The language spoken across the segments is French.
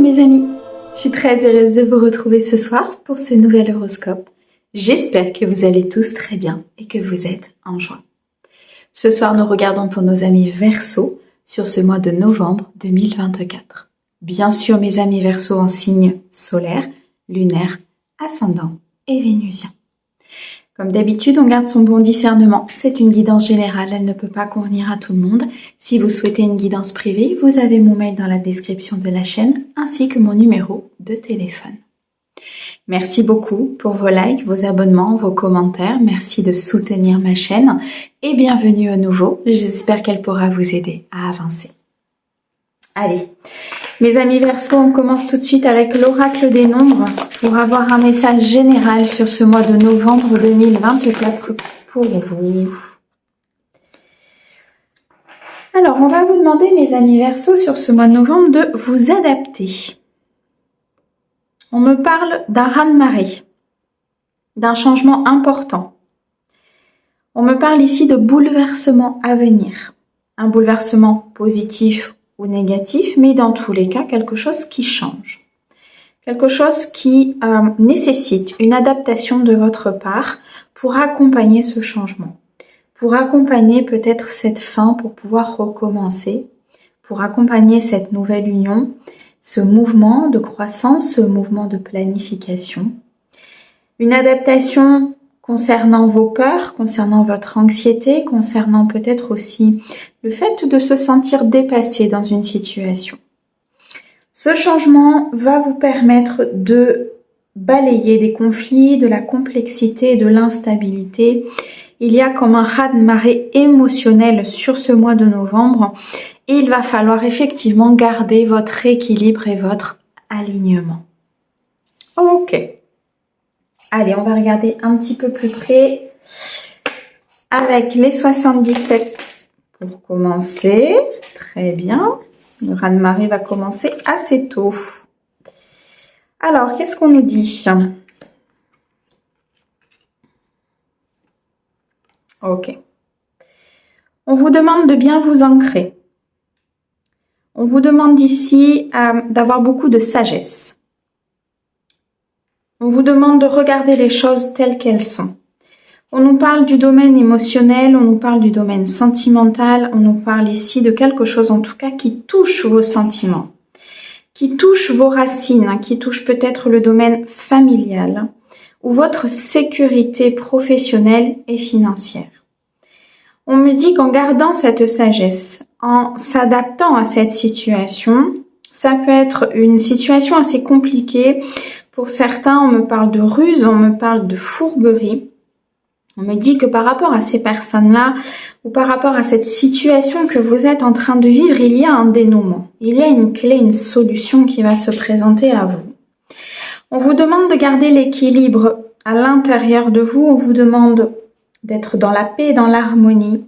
mes amis, je suis très heureuse de vous retrouver ce soir pour ce nouvel horoscope. J'espère que vous allez tous très bien et que vous êtes en joie. Ce soir, nous regardons pour nos amis Verseaux sur ce mois de novembre 2024. Bien sûr, mes amis Verseaux en signe solaire, lunaire, ascendant et vénusien. Comme d'habitude, on garde son bon discernement. C'est une guidance générale, elle ne peut pas convenir à tout le monde. Si vous souhaitez une guidance privée, vous avez mon mail dans la description de la chaîne, ainsi que mon numéro de téléphone. Merci beaucoup pour vos likes, vos abonnements, vos commentaires. Merci de soutenir ma chaîne et bienvenue au nouveau. J'espère qu'elle pourra vous aider à avancer. Allez, mes amis Verseaux, on commence tout de suite avec l'oracle des nombres pour avoir un message général sur ce mois de novembre 2024 pour vous. Alors, on va vous demander, mes amis Verseaux, sur ce mois de novembre, de vous adapter. On me parle d'un raz-de-marée, d'un changement important. On me parle ici de bouleversement à venir. Un bouleversement positif ou négatif, mais dans tous les cas, quelque chose qui change. Quelque chose qui nécessite une adaptation de votre part pour accompagner ce changement. Pour accompagner peut-être cette fin pour pouvoir recommencer. Pour accompagner cette nouvelle union, ce mouvement de croissance, ce mouvement de planification. Une adaptation concernant vos peurs, concernant votre anxiété, concernant peut-être aussi le fait de se sentir dépassé dans une situation. Ce changement va vous permettre de balayer des conflits, de la complexité et de l'instabilité. Il y a comme un raz-de-marée émotionnel sur ce mois de novembre et il va falloir effectivement garder votre équilibre et votre alignement. Ok. Allez, on va regarder un petit peu plus près avec les 77 pour commencer. Très bien. Le raz-de-marée va commencer assez tôt. Alors, qu'est-ce qu'on nous dit? Ok. On vous demande de bien vous ancrer. On vous demande ici d'avoir beaucoup de sagesse. On vous demande de regarder les choses telles qu'elles sont. On nous parle du domaine émotionnel, on nous parle du domaine sentimental, on nous parle ici de quelque chose en tout cas qui touche vos sentiments, qui touche vos racines, qui touche peut-être le domaine familial ou votre sécurité professionnelle et financière. On me dit qu'en gardant cette sagesse, en s'adaptant à cette situation, ça peut être une situation assez compliquée. Pour certains, on me parle de ruse, on me parle de fourberie. On me dit que par rapport à ces personnes-là, ou par rapport à cette situation que vous êtes en train de vivre, il y a un dénouement. Il y a une clé, une solution qui va se présenter à vous. On vous demande de garder l'équilibre à l'intérieur de vous. On vous demande d'être dans la paix et dans l'harmonie,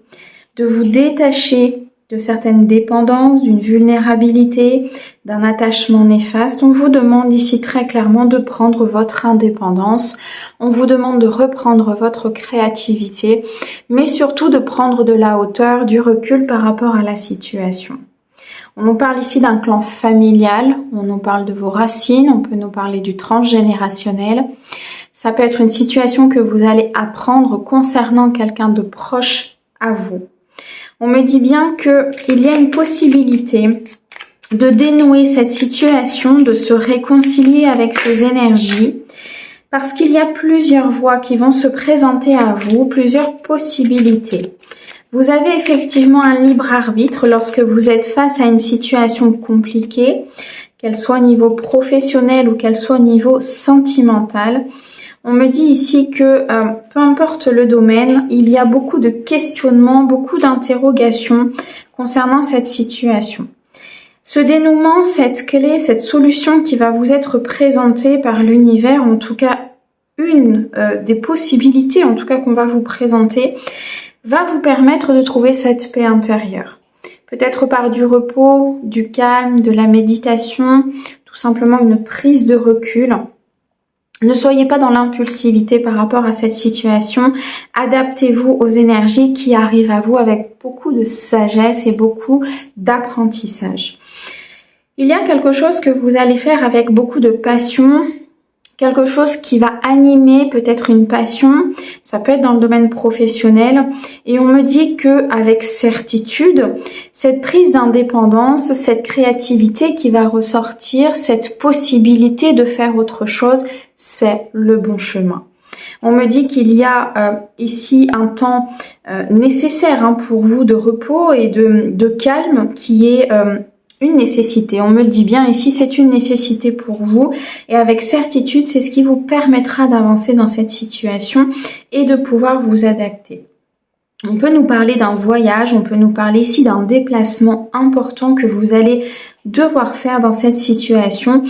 de vous détacher de certaines dépendances, d'une vulnérabilité, d'un attachement néfaste. On vous demande ici très clairement de prendre votre indépendance. On vous demande de reprendre votre créativité, mais surtout de prendre de la hauteur, du recul par rapport à la situation. On nous parle ici d'un clan familial, on nous parle de vos racines, on peut nous parler du transgénérationnel. Ça peut être une situation que vous allez apprendre concernant quelqu'un de proche à vous. On me dit bien qu'il y a une possibilité de dénouer cette situation, de se réconcilier avec ces énergies, parce qu'il y a plusieurs voies qui vont se présenter à vous, plusieurs possibilités. Vous avez effectivement un libre arbitre lorsque vous êtes face à une situation compliquée, qu'elle soit au niveau professionnel ou qu'elle soit au niveau sentimental. On me dit ici que peu importe le domaine, il y a beaucoup de questionnements, beaucoup d'interrogations concernant cette situation. Ce dénouement, cette clé, cette solution qui va vous être présentée par l'univers, en tout cas une des possibilités en tout cas qu'on va vous présenter, va vous permettre de trouver cette paix intérieure. Peut-être par du repos, du calme, de la méditation, tout simplement une prise de recul. Ne soyez pas dans l'impulsivité par rapport à cette situation. Adaptez-vous aux énergies qui arrivent à vous avec beaucoup de sagesse et beaucoup d'apprentissage. Il y a quelque chose que vous allez faire avec beaucoup de passion, quelque chose qui va animer peut-être une passion, ça peut être dans le domaine professionnel, et on me dit que avec certitude, cette prise d'indépendance, cette créativité qui va ressortir, cette possibilité de faire autre chose, c'est le bon chemin. On me dit qu'il y a ici un temps nécessaire pour vous de repos et de calme qui est une nécessité. On me dit bien ici, c'est une nécessité pour vous et avec certitude, c'est ce qui vous permettra d'avancer dans cette situation et de pouvoir vous adapter. On peut nous parler d'un voyage, on peut nous parler ici d'un déplacement important que vous allez devoir faire dans cette situation.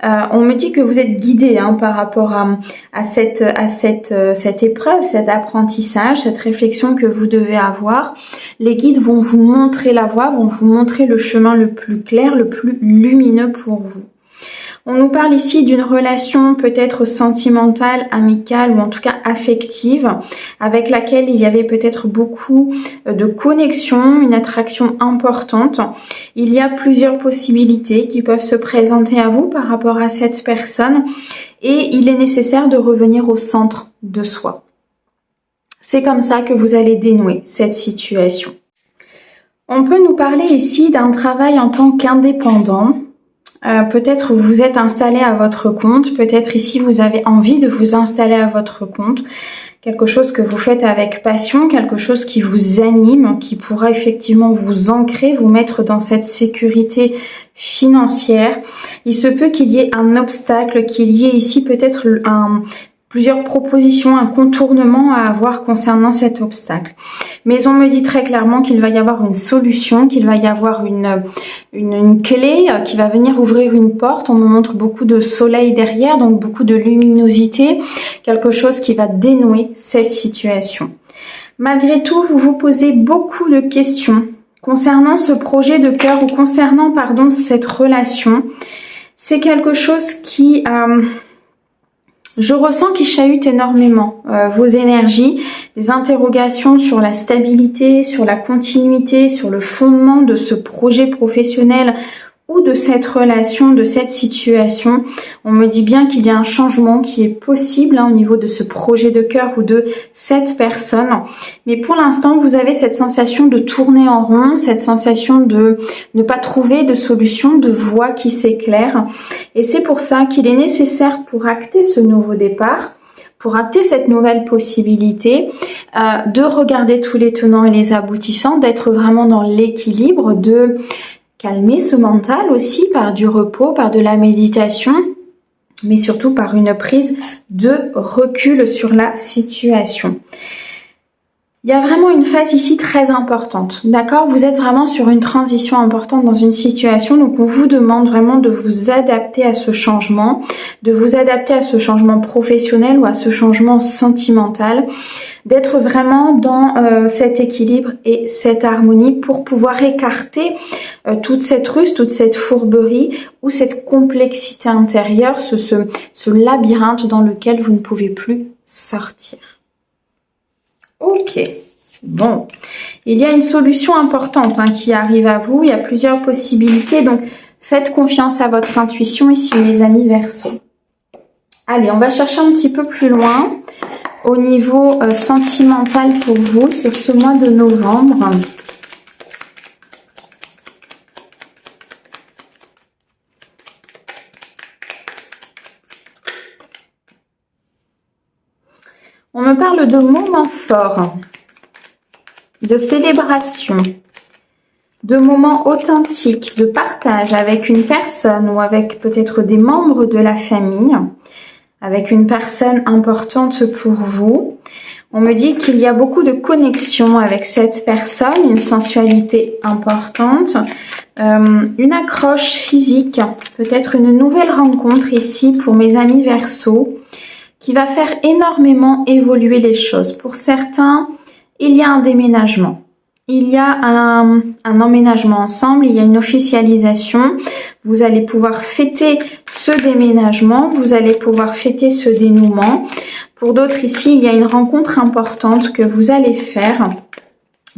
On me dit que vous êtes guidé par rapport à cette épreuve, cet apprentissage, cette réflexion que vous devez avoir. Les guides vont vous montrer la voie, vont vous montrer le chemin le plus clair, le plus lumineux pour vous. On nous parle ici d'une relation peut-être sentimentale, amicale ou en tout cas affective avec laquelle il y avait peut-être beaucoup de connexion, une attraction importante. Il y a plusieurs possibilités qui peuvent se présenter à vous par rapport à cette personne et il est nécessaire de revenir au centre de soi. C'est comme ça que vous allez dénouer cette situation. On peut nous parler ici d'un travail en tant qu'indépendant. Peut-être vous êtes installé à votre compte, peut-être ici vous avez envie de vous installer à votre compte, quelque chose que vous faites avec passion, quelque chose qui vous anime, qui pourra effectivement vous ancrer, vous mettre dans cette sécurité financière. Il se peut qu'il y ait un obstacle, qu'il y ait ici peut-être plusieurs propositions, un contournement à avoir concernant cet obstacle. Mais on me dit très clairement qu'il va y avoir une solution, qu'il va y avoir une clé qui va venir ouvrir une porte. On me montre beaucoup de soleil derrière, donc beaucoup de luminosité, quelque chose qui va dénouer cette situation. Malgré tout, vous vous posez beaucoup de questions concernant ce projet de cœur ou concernant, cette relation. C'est quelque chose qui... je ressens qu'il chahute énormément vos énergies, des interrogations sur la stabilité, sur la continuité, sur le fondement de ce projet professionnel ou de cette relation, de cette situation. On me dit bien qu'il y a un changement qui est possible au niveau de ce projet de cœur ou de cette personne. Mais pour l'instant, vous avez cette sensation de tourner en rond, cette sensation de ne pas trouver de solution, de voie qui s'éclaire. Et c'est pour ça qu'il est nécessaire pour acter ce nouveau départ, pour acter cette nouvelle possibilité, de regarder tous les tenants et les aboutissants, d'être vraiment dans l'équilibre, de calmer ce mental aussi par du repos, par de la méditation, mais surtout par une prise de recul sur la situation. Il y a vraiment une phase ici très importante, d'accord? Vous êtes vraiment sur une transition importante dans une situation, donc on vous demande vraiment de vous adapter à ce changement, de vous adapter à ce changement professionnel ou à ce changement sentimental, d'être vraiment dans cet équilibre et cette harmonie pour pouvoir écarter toute cette ruse, toute cette fourberie ou cette complexité intérieure, ce labyrinthe dans lequel vous ne pouvez plus sortir. Ok, bon, il y a une solution importante qui arrive à vous, il y a plusieurs possibilités, donc faites confiance à votre intuition ici mes amis Verseau. Allez, on va chercher un petit peu plus loin au niveau sentimental pour vous sur ce mois de novembre. On me parle de moments forts, de célébration, de moments authentiques, de partage avec une personne ou avec peut-être des membres de la famille, avec une personne importante pour vous. On me dit qu'il y a beaucoup de connexion avec cette personne, une sensualité importante, une accroche physique, peut-être une nouvelle rencontre ici pour mes amis Verseau, qui va faire énormément évoluer les choses. Pour certains, il y a un déménagement. Il y a un emménagement ensemble, il y a une officialisation. Vous allez pouvoir fêter ce déménagement, vous allez pouvoir fêter ce dénouement. Pour d'autres ici, il y a une rencontre importante que vous allez faire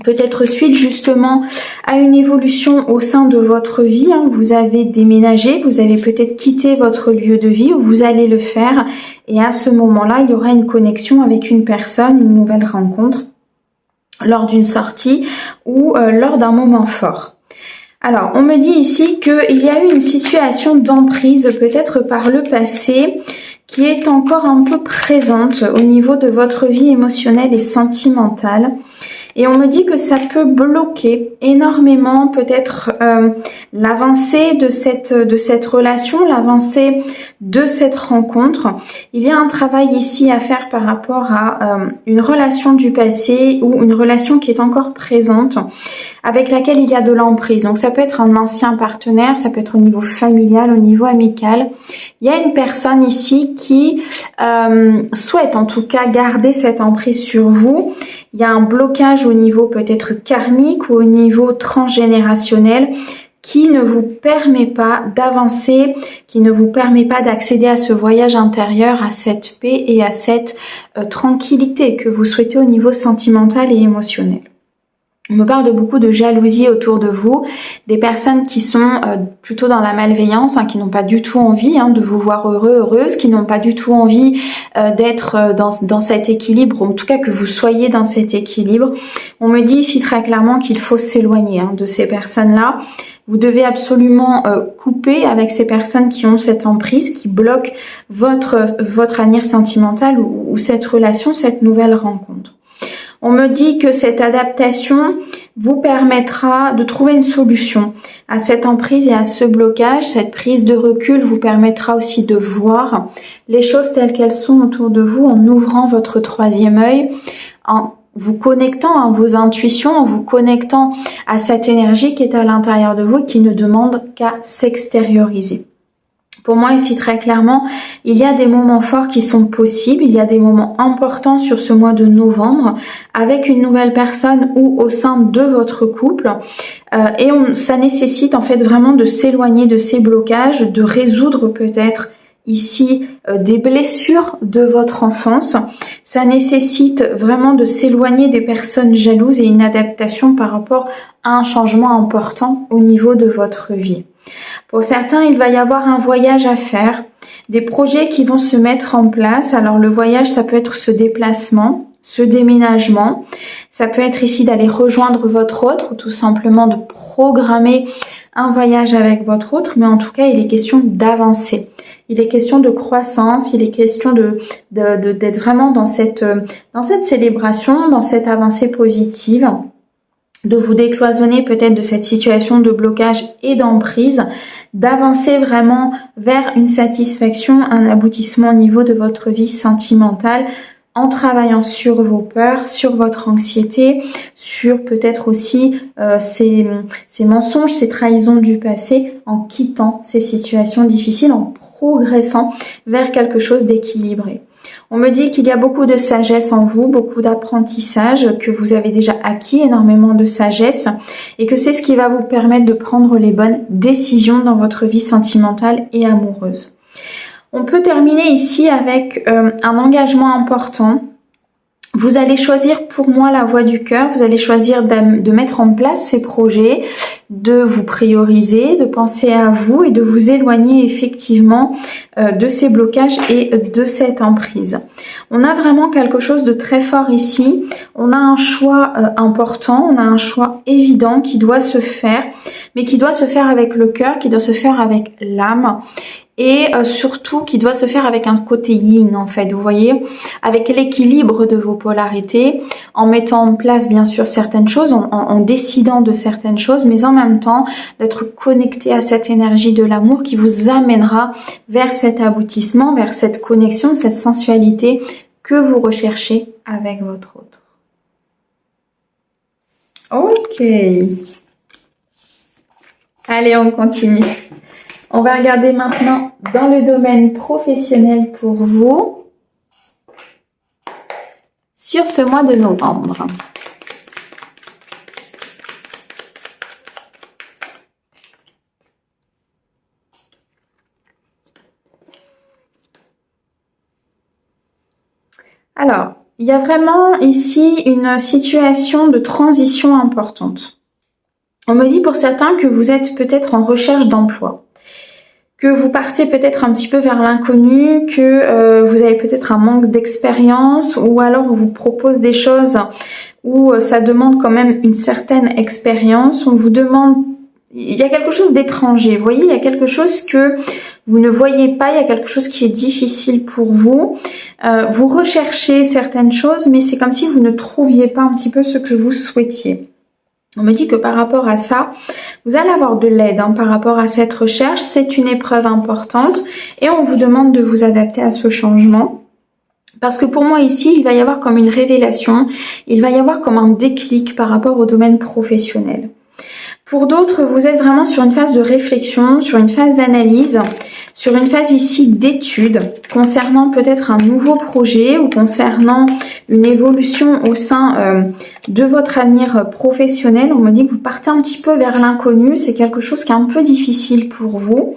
peut-être suite justement à une évolution au sein de votre vie. Vous avez déménagé, vous avez peut-être quitté votre lieu de vie ou vous allez le faire. Et à ce moment-là, il y aura une connexion avec une personne, une nouvelle rencontre lors d'une sortie ou lors d'un moment fort. Alors, on me dit ici qu'il y a eu une situation d'emprise, peut-être par le passé, qui est encore un peu présente au niveau de votre vie émotionnelle et sentimentale. Et on me dit que ça peut bloquer énormément peut-être l'avancée de cette relation, l'avancée de cette rencontre. Il y a un travail ici à faire par rapport à une relation du passé ou une relation qui est encore présente, avec laquelle il y a de l'emprise. Donc ça peut être un ancien partenaire, ça peut être au niveau familial, au niveau amical. Il y a une personne ici qui souhaite en tout cas garder cette emprise sur vous. Il y a un blocage au niveau peut-être karmique ou au niveau transgénérationnel qui ne vous permet pas d'avancer, qui ne vous permet pas d'accéder à ce voyage intérieur, à cette paix et à cette tranquillité que vous souhaitez au niveau sentimental et émotionnel. On me parle de beaucoup de jalousie autour de vous, des personnes qui sont plutôt dans la malveillance, qui n'ont pas du tout envie de vous voir heureux, heureuse, qui n'ont pas du tout envie d'être dans cet équilibre, en tout cas que vous soyez dans cet équilibre. On me dit ici très clairement qu'il faut s'éloigner de ces personnes-là. Vous devez absolument couper avec ces personnes qui ont cette emprise, qui bloquent votre avenir sentimental ou cette relation, cette nouvelle rencontre. On me dit que cette adaptation vous permettra de trouver une solution à cette emprise et à ce blocage. Cette prise de recul vous permettra aussi de voir les choses telles qu'elles sont autour de vous en ouvrant votre troisième œil, en vous connectant à vos intuitions, en vous connectant à cette énergie qui est à l'intérieur de vous et qui ne demande qu'à s'extérioriser. Pour moi ici très clairement, il y a des moments forts qui sont possibles, il y a des moments importants sur ce mois de novembre avec une nouvelle personne ou au sein de votre couple ça nécessite en fait vraiment de s'éloigner de ces blocages, de résoudre peut-être ici des blessures de votre enfance. Ça nécessite vraiment de s'éloigner des personnes jalouses et une adaptation par rapport à un changement important au niveau de votre vie. Pour certains, il va y avoir un voyage à faire, des projets qui vont se mettre en place. Alors le voyage, ça peut être ce déplacement, ce déménagement. Ça peut être ici d'aller rejoindre votre autre ou tout simplement de programmer un voyage avec votre autre. Mais en tout cas, il est question d'avancer. Il est question de croissance, il est question d'être vraiment dans cette célébration, dans cette avancée positive, de vous décloisonner peut-être de cette situation de blocage et d'emprise, d'avancer vraiment vers une satisfaction, un aboutissement au niveau de votre vie sentimentale en travaillant sur vos peurs, sur votre anxiété, sur peut-être aussi ces mensonges, ces trahisons du passé, en quittant ces situations difficiles, en progressant vers quelque chose d'équilibré. On me dit qu'il y a beaucoup de sagesse en vous, beaucoup d'apprentissage, que vous avez déjà acquis énormément de sagesse et que c'est ce qui va vous permettre de prendre les bonnes décisions dans votre vie sentimentale et amoureuse. On peut terminer ici avec un engagement important. Vous allez choisir pour moi la voie du cœur, vous allez choisir de mettre en place ces projets, de vous prioriser, de penser à vous et de vous éloigner effectivement de ces blocages et de cette emprise. On a vraiment quelque chose de très fort ici, on a un choix important, on a un choix évident qui doit se faire, mais qui doit se faire avec le cœur, qui doit se faire avec l'âme. Et surtout qui doit se faire avec un côté yin en fait, vous voyez, avec l'équilibre de vos polarités, en mettant en place bien sûr certaines choses, en décidant de certaines choses, mais en même temps d'être connecté à cette énergie de l'amour qui vous amènera vers cet aboutissement, vers cette connexion, cette sensualité que vous recherchez avec votre autre. Ok. Allez, on continue. On va regarder maintenant dans le domaine professionnel pour vous sur ce mois de novembre. Alors, Il y a vraiment ici une situation de transition importante. On me dit pour certains que vous êtes peut-être en recherche d'emploi, que vous partez peut-être un petit peu vers l'inconnu, que vous avez peut-être un manque d'expérience, ou alors on vous propose des choses où ça demande quand même une certaine expérience. On vous demande, il y a quelque chose d'étranger, vous voyez, il y a quelque chose que vous ne voyez pas, il y a quelque chose qui est difficile pour vous. Vous recherchez certaines choses, mais c'est comme si vous ne trouviez pas un petit peu ce que vous souhaitiez. On me dit que par rapport à ça, vous allez avoir de l'aide par rapport à cette recherche. C'est une épreuve importante et on vous demande de vous adapter à ce changement. Parce que pour moi ici, il va y avoir comme une révélation, il va y avoir comme un déclic par rapport au domaine professionnel. Pour d'autres, vous êtes vraiment sur une phase de réflexion, sur une phase d'analyse, sur une phase ici d'étude concernant peut-être un nouveau projet ou concernant une évolution au sein de votre avenir professionnel. On me dit que vous partez un petit peu vers l'inconnu, c'est quelque chose qui est un peu difficile pour vous.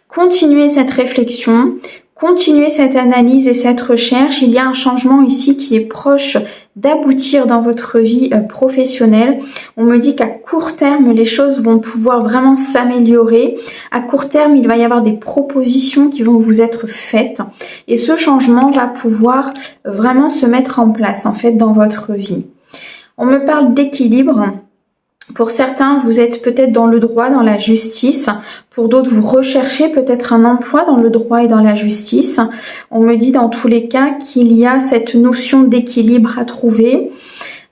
Continuez cette réflexion, continuez cette analyse et cette recherche. Il y a un changement ici qui est proche d'aboutir dans votre vie professionnelle. On me dit qu'à court terme, les choses vont pouvoir vraiment s'améliorer. À court terme, il va y avoir des propositions qui vont vous être faites. Et ce changement va pouvoir vraiment se mettre en place, en fait, dans votre vie. On me parle d'équilibre. Pour certains, vous êtes peut-être dans le droit, dans la justice. Pour d'autres, vous recherchez peut-être un emploi dans le droit et dans la justice. On me dit dans tous les cas qu'il y a cette notion d'équilibre à trouver,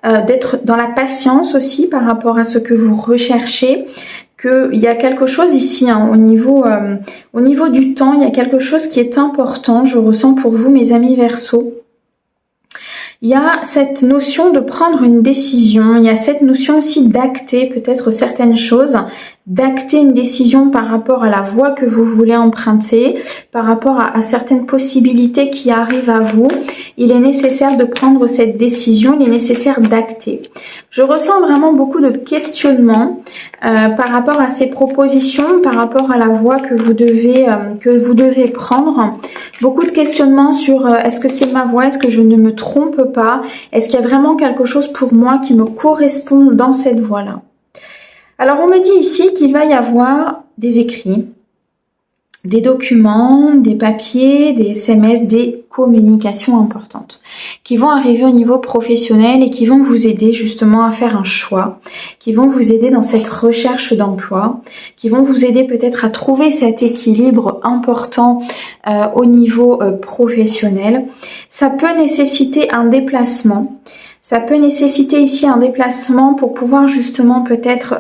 d'être dans la patience aussi par rapport à ce que vous recherchez, qu'il y a quelque chose ici au niveau du temps, il y a quelque chose qui est important, je ressens pour vous mes amis Verseaux. Il y a cette notion de prendre une décision, il y a cette notion aussi d'acter peut-être certaines choses, d'acter une décision par rapport à la voie que vous voulez emprunter, par rapport à certaines possibilités qui arrivent à vous. Il est nécessaire de prendre cette décision, il est nécessaire d'acter. Je ressens vraiment beaucoup de questionnements par rapport à ces propositions, par rapport à la voie que vous devez prendre. Beaucoup de questionnements sur est-ce que c'est ma voie, est-ce que je ne me trompe pas, est-ce qu'il y a vraiment quelque chose pour moi qui me correspond dans cette voie-là. Alors on me dit ici qu'il va y avoir des écrits, des documents, des papiers, des SMS, des communications importantes qui vont arriver au niveau professionnel et qui vont vous aider justement à faire un choix, qui vont vous aider dans cette recherche d'emploi, qui vont vous aider peut-être à trouver cet équilibre important au niveau professionnel. Ça peut nécessiter un déplacement. Ça peut nécessiter ici un déplacement pour pouvoir justement peut-être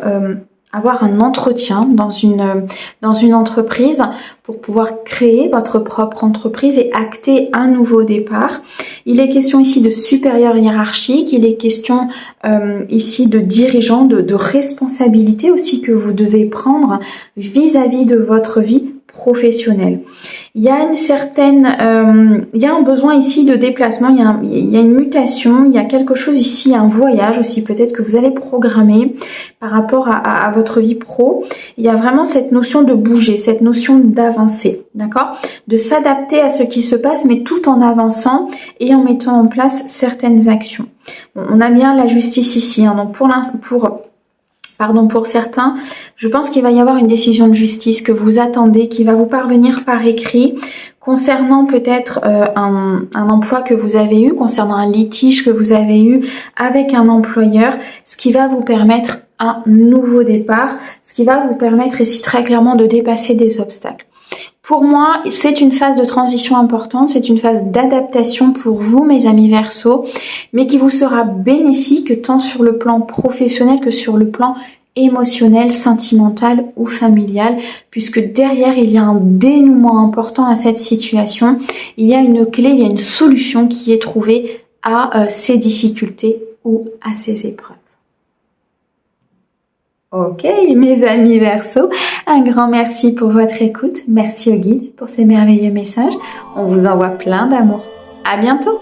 avoir un entretien dans une entreprise pour pouvoir créer votre propre entreprise et acter un nouveau départ. Il est question ici de supérieur hiérarchique, il est question ici de dirigeant, de responsabilité aussi que vous devez prendre vis-à-vis de votre vie professionnelle. Il y a il y a un besoin ici de déplacement, il y a une mutation, il y a quelque chose ici, un voyage aussi peut-être que vous allez programmer par rapport à votre vie pro. Il y a vraiment cette notion de bouger, cette notion d'avancer, d'accord? De s'adapter à ce qui se passe, mais tout en avançant et en mettant en place certaines actions. Bon, on a bien la justice ici, donc pour certains, je pense qu'il va y avoir une décision de justice que vous attendez, qui va vous parvenir par écrit, concernant peut-être un emploi que vous avez eu, concernant un litige que vous avez eu avec un employeur, ce qui va vous permettre un nouveau départ, ce qui va vous permettre ici très clairement de dépasser des obstacles. Pour moi, c'est une phase de transition importante, c'est une phase d'adaptation pour vous, mes amis Verseaux, mais qui vous sera bénéfique tant sur le plan professionnel que sur le plan émotionnel, sentimental ou familial, puisque derrière, il y a un dénouement important à cette situation. Il y a une clé, il y a une solution qui est trouvée à ces difficultés ou à ces épreuves. Ok, mes amis Verseaux, un grand merci pour votre écoute. Merci au guide pour ces merveilleux messages. On vous envoie plein d'amour. À bientôt.